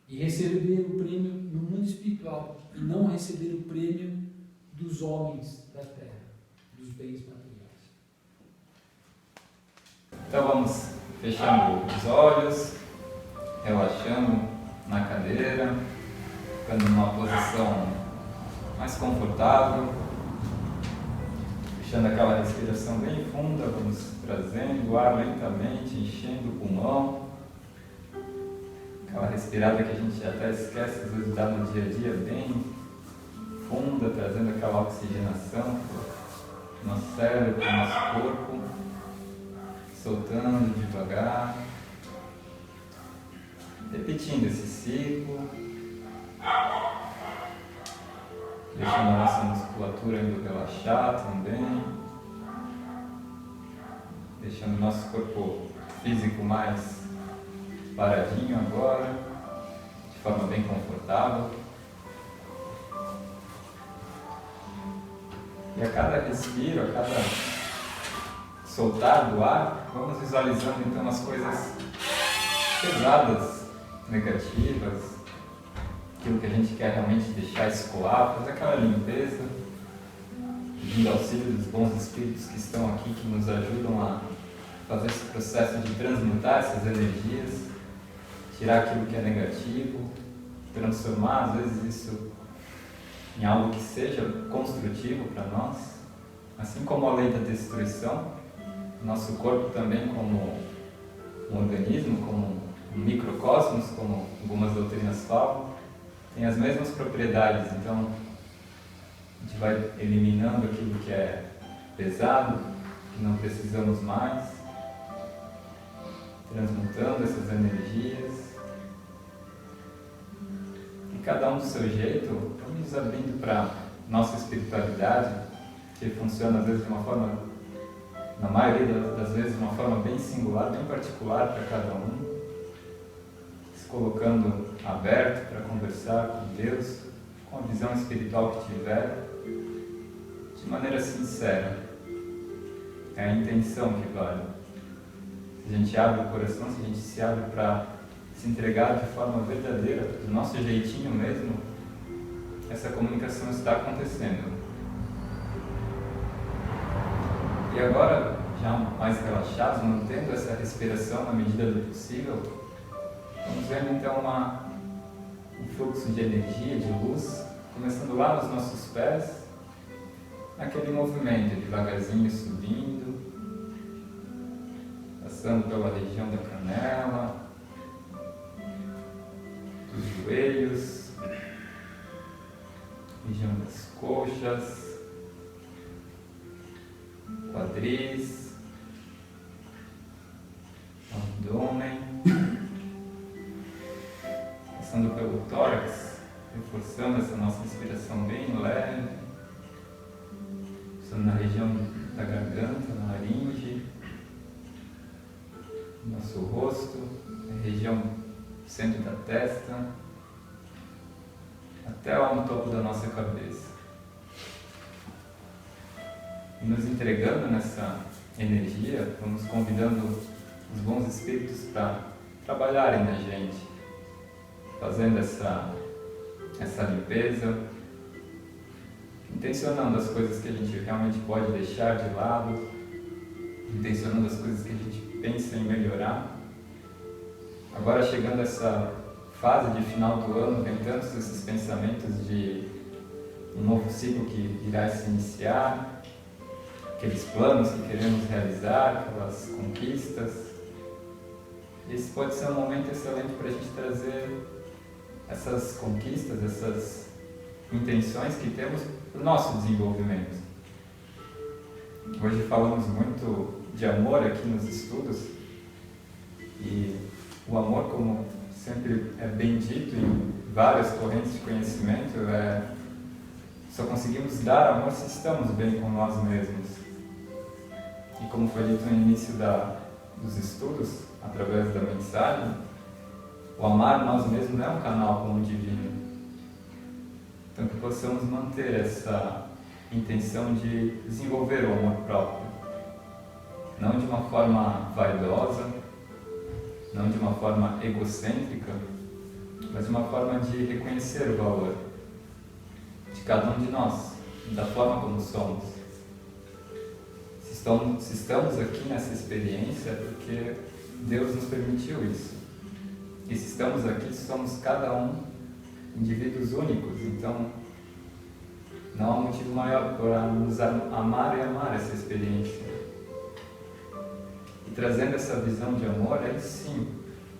e receber o prêmio no mundo espiritual e não receber o prêmio dos homens da terra, dos bens materiais. Então vamos fechando os olhos, relaxando na cadeira, ficando numa posição mais confortável, deixando aquela respiração bem funda, vamos trazendo o ar lentamente, enchendo o pulmão, aquela respirada que a gente até esquece às vezes de dar no dia a dia, bem funda, trazendo aquela oxigenação para o nosso cérebro, para o nosso corpo, soltando devagar, repetindo esse ciclo, deixando a nossa musculatura indo relaxar também, deixando o nosso corpo físico mais paradinho agora, de forma bem confortável. E a cada respiro, a cada soltar do ar, vamos visualizando então as coisas pesadas, negativas, aquilo que a gente quer realmente deixar escoar, fazer aquela limpeza, pedindo auxílio dos bons espíritos que estão aqui, que nos ajudam a fazer esse processo de transmutar essas energias, tirar aquilo que é negativo, transformar às vezes isso em algo que seja construtivo para nós, assim como a lei da destruição, nosso corpo também como um organismo, como um microcosmos, como algumas doutrinas falam, tem as mesmas propriedades. Então a gente vai eliminando aquilo que é pesado, que não precisamos mais, transmutando essas energias, e cada um do seu jeito, vamos nos abrindo para nossa espiritualidade, que funciona às vezes de uma forma, na maioria das vezes, de uma forma bem singular, bem particular para cada um, se colocando aberto para conversar com Deus, com a visão espiritual que tiver, de maneira sincera. É a intenção que vale. Se a gente abre o coração, se a gente se abre para se entregar de forma verdadeira, do nosso jeitinho mesmo, essa comunicação está acontecendo. E agora, já mais relaxados, mantendo essa respiração na medida do possível, vamos vendo então um fluxo de energia, de luz, começando lá nos nossos pés, naquele movimento, devagarzinho subindo, passando pela região da canela, dos joelhos, região das coxas, quadris, abdômen, passando pelo tórax, reforçando essa nossa respiração bem leve, começando na região da garganta, na laringe, nosso rosto, na região centro da testa, até lá no topo da nossa cabeça. E nos entregando nessa energia, vamos convidando os bons espíritos para trabalharem na gente, fazendo essa limpeza, intencionando as coisas que a gente realmente pode deixar de lado, intencionando as coisas que a gente pensa em melhorar. Agora, chegando a essa fase de final do ano, tem tantos esses pensamentos de um novo ciclo que irá se iniciar, aqueles planos que queremos realizar, aquelas conquistas. Esse pode ser um momento excelente para a gente trazer essas conquistas, essas intenções que temos para o nosso desenvolvimento. Hoje falamos muito de amor aqui nos estudos, e o amor, como sempre é bem dito em várias correntes de conhecimento, só conseguimos dar amor se estamos bem com nós mesmos. E como foi dito no início dos estudos, através da mensagem, o amar nós mesmos não é um canal com o divino. Então, que possamos manter essa intenção de desenvolver o amor próprio, não de uma forma vaidosa, não de uma forma egocêntrica, mas de uma forma de reconhecer o valor de cada um de nós, da forma como somos. Se estamos aqui nessa experiência é porque Deus nos permitiu isso. E se estamos aqui, somos cada um indivíduos únicos, então não há motivo maior para nos amar e amar essa experiência. E trazendo essa visão de amor, aí sim,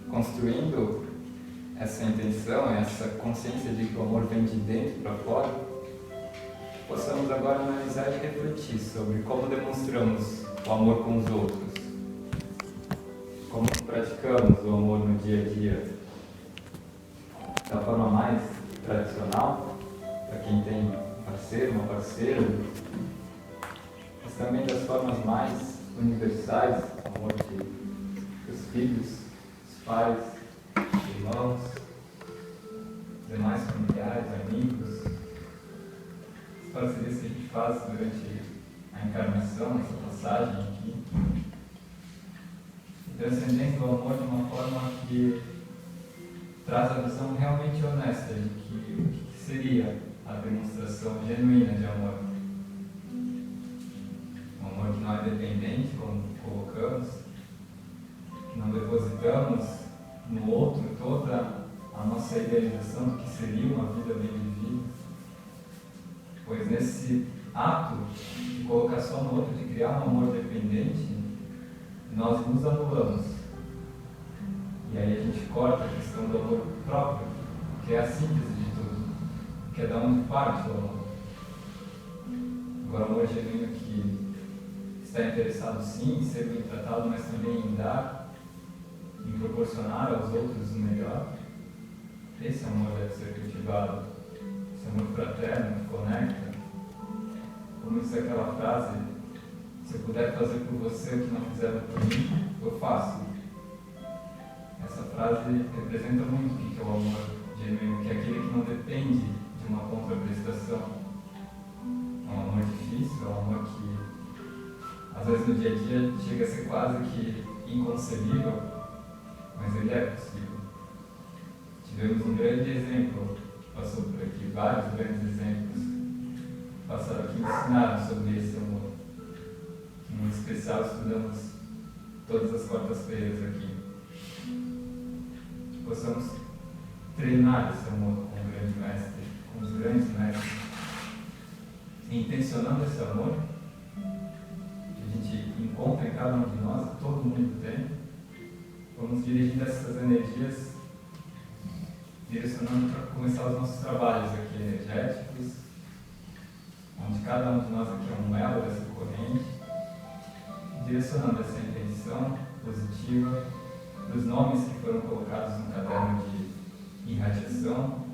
construindo essa intenção, essa consciência de que o amor vem de dentro para fora, possamos agora analisar e refletir sobre como demonstramos o amor com os outros, como praticamos o amor no dia a dia, da forma mais tradicional, para quem tem um parceiro, uma parceira, mas também das formas mais universais, o amor dos filhos, dos pais, irmãos, demais familiares, amigos, as parcerias que a gente faz durante a encarnação, essa passagem aqui, e transcendendo o amor de uma forma que traz a visão realmente honesta de o que seria a demonstração genuína de amor. Um amor que não é dependente, como colocamos, que não depositamos no outro toda a nossa idealização do que seria uma vida bem vivida, pois nesse ato de colocar só no outro, de criar um amor dependente, nós nos anulamos. E aí a gente corta a questão do amor próprio, que é a síntese de tudo, que é da onde parte o amor. Agora, o amor genuíno que está interessado sim em ser bem tratado, mas também em dar, em proporcionar aos outros o melhor, esse amor deve ser cultivado, esse amor fraterno que conecta. Como diz aquela frase, se eu puder fazer por você o que não fizeram por mim, eu faço. Essa frase representa muito o que é o amor genuíno, que é aquele que não depende de uma contraprestação. É um amor difícil, é um amor que às vezes no dia a dia chega a ser quase que inconcebível, mas ele é possível. Tivemos um grande exemplo, passou por aqui, vários grandes exemplos passaram aqui e ensinaram sobre esse amor. Em especial estudamos todas as quartas-feiras aqui. Que possamos treinar esse amor com o grande mestre, com os grandes mestres, e intencionando esse amor, que a gente encontra em cada um de nós, que todo mundo tem, vamos dirigindo essas energias, direcionando para começar os nossos trabalhos aqui energéticos, onde cada um de nós aqui é um elo dessa corrente, direcionando essa intenção positiva dos nomes que foram colocados no caderno de irradiação.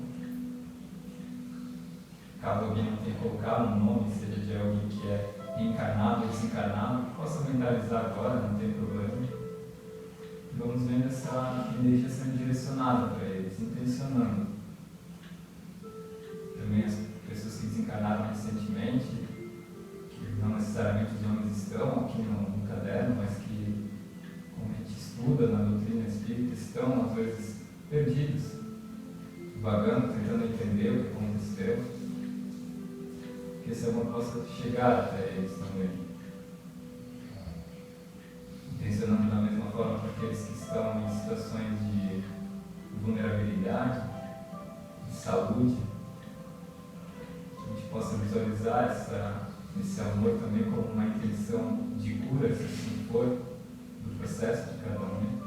Caso alguém não tenha colocado um nome, seja de alguém que é reencarnado e desencarnado, que possa mentalizar agora, não tem problema. E vamos vendo essa energia sendo direcionada para eles, intencionando. Também as pessoas que desencarnaram recentemente, que não necessariamente os nomes estão aqui no caderno, mas que, como a gente estuda na doutrina espírita, estão às vezes perdidos, vagando, tentando entender o que aconteceu, que esse amor possa chegar até eles também. Intencionando da mesma forma para aqueles que estão em situações de vulnerabilidade, de saúde, que a gente possa visualizar esse amor também como uma intenção de cura, se assim for, do processo de cada um.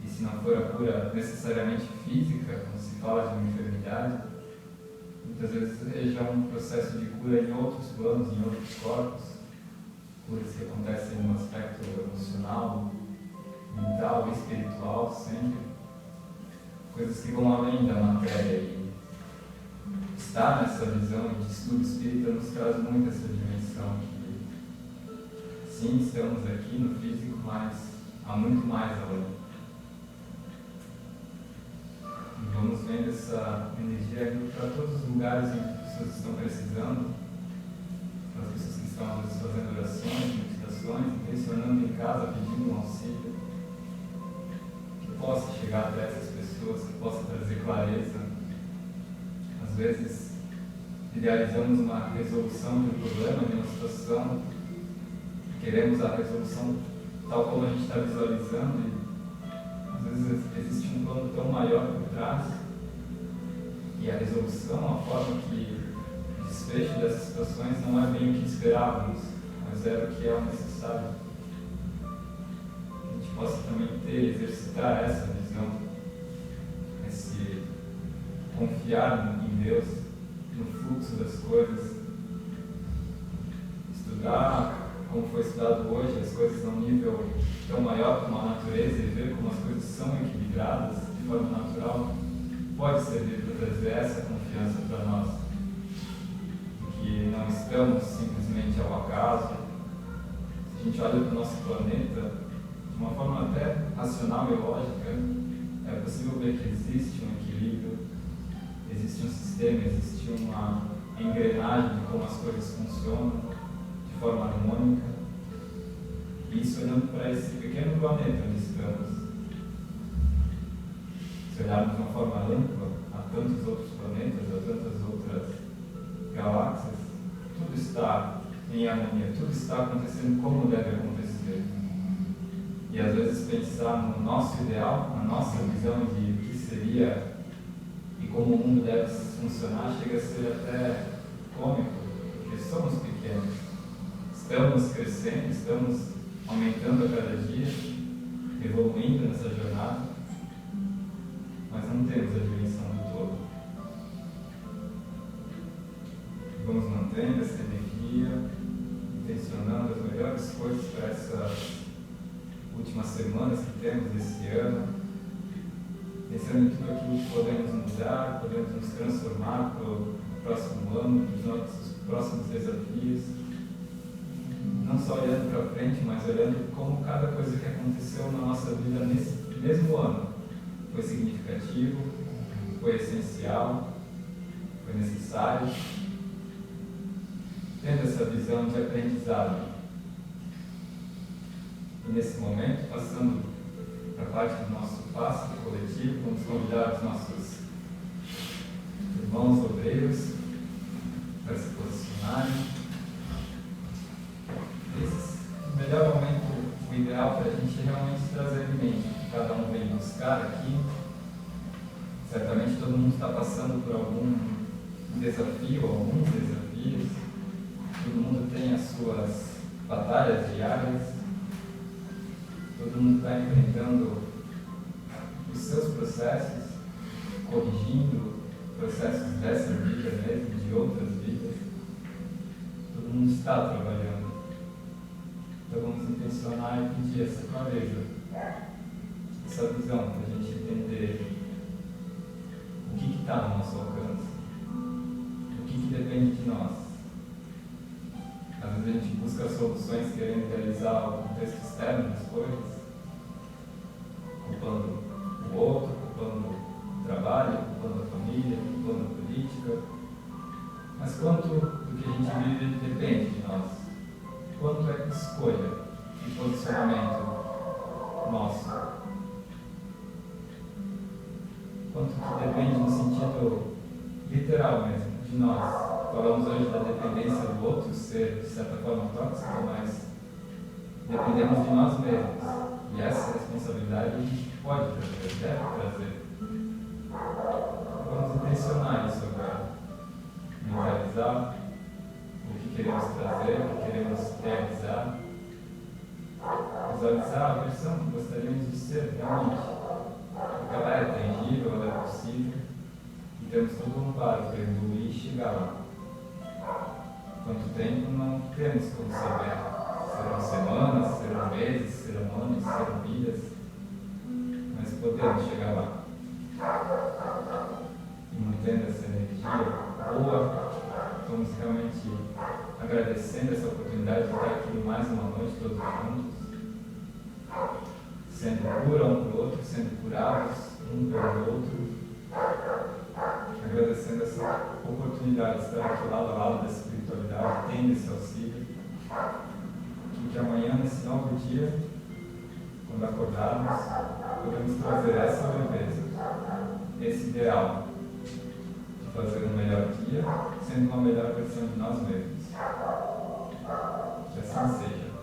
E se não for a cura necessariamente física, quando se fala de uma enfermidade, muitas vezes seja um processo de cura em outros planos, em outros corpos, curas que acontecem no aspecto emocional, mental, espiritual, sempre, coisas que vão além da matéria. E estar nessa visão de estudo espírita nos traz muito essa dimensão que sim, estamos aqui no físico, mas há muito mais além. E vamos vendo essa energia indo para todos os lugares em que as pessoas estão precisando, para as pessoas que estão às vezes fazendo orações, meditações, intencionando em casa, pedindo um auxílio, que possa chegar até essas pessoas, que possa trazer clareza. Às vezes idealizamos uma resolução de um problema, de uma situação, queremos a resolução tal como a gente está visualizando, e às vezes existe um plano tão maior por trás, e a resolução, a forma que o desfecho dessas situações não é bem o que esperávamos, mas era o que é o necessário. Que a gente possa também exercitar essa visão, esse confiar em Deus, no fluxo das coisas, estudar como foi estudado hoje, as coisas a um nível tão maior como a natureza, e ver como as coisas são equilibradas de forma natural, pode servir para trazer essa confiança para nós, de que não estamos simplesmente ao acaso. Se a gente olha para o nosso planeta de uma forma até racional e lógica, é possível ver que existe um equilíbrio, existe um sistema, existe uma engrenagem de como as coisas funcionam de forma harmônica. E isso olhando para esse pequeno planeta onde estamos. Se olharmos de uma forma ampla a tantos outros planetas, a tantas outras galáxias, tudo está em harmonia, tudo está acontecendo como deve acontecer. E às vezes pensar no nosso ideal, na nossa visão de o que seria e como o mundo deve funcionar, chega a ser até cômico, porque somos pequenos. Estamos crescendo, estamos aumentando a cada dia, evoluindo nessa jornada, mas não temos a dimensão do todo. Vamos mantendo essa energia, intencionando as melhores coisas para essas últimas semanas que temos desse ano, pensando em tudo aquilo que podemos mudar, podemos nos transformar para o próximo ano, para os nossos próximos desafios. Não só olhando para frente, mas olhando como cada coisa que aconteceu na nossa vida nesse mesmo ano foi significativo, foi essencial, foi necessário, tendo essa visão de aprendizado. E nesse momento, passando para a parte do nosso passo coletivo, vamos convidar os nossos irmãos obreiros para se posicionarem. Esse é o melhor momento, o ideal para a gente realmente trazer em mente o que cada um vem buscar aqui. Certamente todo mundo está passando por algum desafio, alguns desafios. Todo mundo tem as suas batalhas diárias. Todo mundo está enfrentando os seus processos, corrigindo processos dessa vida mesmo, de outras vidas. Todo mundo está trabalhando. Então vamos intencionar e pedir essa clareza, essa visão, para a gente entender o que está no nosso alcance, o que depende de nós, vezes a gente busca soluções querendo realizar o contexto externo das coisas, culpando o outro, culpando o trabalho, culpando a família, culpando a política. Mas quanto do que a gente vive depende de nós? Quanto é escolha e posicionamento nosso? Quanto que depende no sentido literal mesmo, de nós? Falamos hoje da dependência do outro ser, de certa forma, tóxico, mas dependemos de nós mesmos. E essa responsabilidade a gente pode trazer, deve trazer. Vamos intencionar isso agora. Mentalizar o que queremos trazer, o que queremos realizar. Visualizar a versão que gostaríamos de ser realmente. Porque ela é tangível, ela é possível. E temos todo um amparo para evoluir e chegar lá. Quanto tempo não temos como saber. Serão semanas, serão meses, serão anos, serão vidas. Mas podemos chegar lá. E mantendo essa energia boa, estamos realmente agradecendo essa oportunidade de estar aqui mais uma noite todos juntos. Sendo cura um para o outro, sendo curados um pelo outro. Agradecendo essa oportunidade de estar aqui lado a lado da espiritualidade, tendo esse auxílio. E que amanhã, nesse novo dia, quando acordarmos, podemos trazer essa leveza, esse ideal de fazer um melhor dia, sendo uma melhor versão de nós mesmos. Que assim seja.